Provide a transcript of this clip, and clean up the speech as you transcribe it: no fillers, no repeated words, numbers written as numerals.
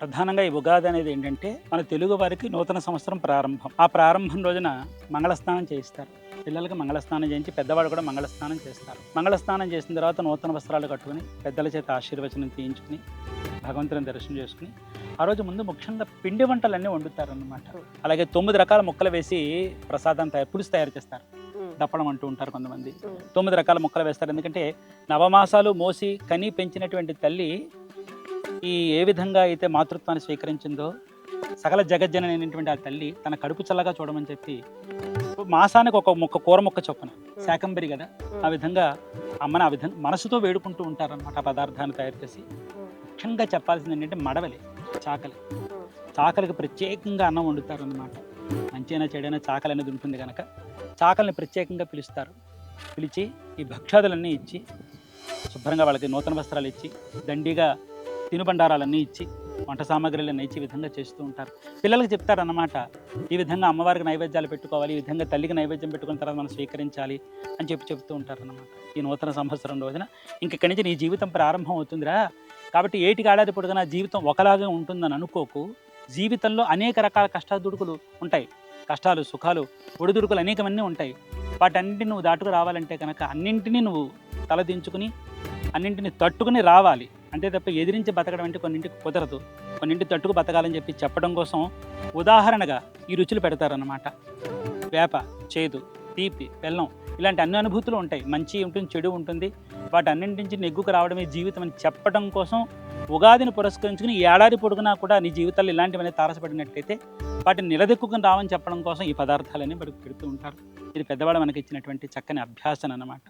ప్రధానంగా ఈ ఉగాది అనేది ఏంటంటే మన తెలుగు వారికి నూతన సంవత్సరం ప్రారంభం. ఆ ప్రారంభం రోజున మంగళస్నానం చేయిస్తారు. పిల్లలకి మంగళస్నానం చేయించి పెద్దవాళ్ళు కూడా మంగళస్నానం చేస్తారు. మంగళస్నానం చేసిన తర్వాత నూతన వస్త్రాలు కట్టుకుని పెద్దల చేత ఆశీర్వచనం చేయించుకుని భగవంతుని దర్శనం చేసుకుని ఆ రోజు ముందు ముఖ్యంగా పిండి వంటలన్నీ వండుతారన్నమాట. అలాగే 9 రకాల ముక్కలు వేసి ప్రసాదం పులుసు తయారు చేస్తారు. దప్పడం అంటూ ఉంటారు కొంతమంది. 9 రకాల ముక్కలు వేస్తారు. ఎందుకంటే నవమాసాలు మోసి కని పెంచినటువంటి తల్లి ఏ విధంగా అయితే మాతృత్వాన్ని స్వీకరించిందో సకల జగజ్జనని అయినటువంటి ఆ తల్లి తన కడుపు చల్లగా చూడమని చెప్పి మాసానికి ఒక ముక్క కూర ముక్క చొప్పున శాకంబరి కదా, ఆ విధంగా అమ్మని ఆ విధంగా మనసుతో వేడుకుంటూ ఉంటారన్నమాట. ఆ పదార్థాన్ని తయారు చేసి ముఖ్యంగా చెప్పాల్సింది ఏంటంటే మడవలి చాకలికి ప్రత్యేకంగా అన్నం వండుతారన్నమాట. మంచైనా చెడైనా చాకలి అనేది ఉంటుంది కనుక చాకలిని ప్రత్యేకంగా పిలుస్తారు. పిలిచి ఈ భక్ష్యాదులన్నీ ఇచ్చి శుభ్రంగా వాళ్ళకి నూతన వస్త్రాలు ఇచ్చి దండిగా తినుబండారాలన్నీ ఇచ్చి వంట సామాగ్రిలన్నీ ఇచ్చి ఈ విధంగా చేస్తూ ఉంటారు. పిల్లలకి చెప్తారన్నమాట, ఈ విధంగా అమ్మవారికి నైవేద్యాలు పెట్టుకోవాలి, ఈ విధంగా తల్లికి నైవేద్యం పెట్టుకున్న తర్వాత మనం స్వీకరించాలి అని చెప్తూ ఉంటారన్నమాట. ఈ నూతన సంవత్సరం రోజున ఇక్కడి నుంచి నీ జీవితం ప్రారంభం అవుతుందిరా, కాబట్టి ఏటికి ఏడాది పొడుగునా జీవితం ఒకలాగే ఉంటుందని అనుకోకు. జీవితంలో అనేక రకాల కష్టాదుడుకులు ఉంటాయి, కష్టాలు సుఖాలు ఒడిదుడుకులు అనేకమన్నీ ఉంటాయి. వాటన్నింటిని నువ్వు దాటుకు రావాలంటే కనుక అన్నింటినీ నువ్వు తలదించుకుని అన్నింటిని తట్టుకుని రావాలి. అంతే తప్ప ఎదిరించి బతకడం అంటే కొన్నింటికి కుదరదు. కొన్నింటి తట్టుకు బతకాలని చెప్పి చెప్పడం కోసం ఉదాహరణగా ఈ రుచులు పెడతారన్నమాట. వేప, చేదు, తీపి, బెల్లం ఇలాంటి అన్ని అనుభూతులు ఉంటాయి. మంచి ఉంటుంది, చెడు ఉంటుంది. వాటన్నింటి నుంచి నెగ్గుకు రావడమే జీవితం అని చెప్పడం కోసం ఉగాదిని పురస్కరించుకుని ఈ ఏడాది పొడుగునా కూడా నీ జీవితాల్లో ఇలాంటివన్నీ తారసపడినట్లయితే వాటిని నిలదెక్కుని రావని చెప్పడం కోసం ఈ పదార్థాలన్నీ మనకు పెడుతూ ఉంటారు. ఇది పెద్దవాళ్ళు మనకి ఇచ్చినటువంటి చక్కని అభ్యాసన అన్నమాట.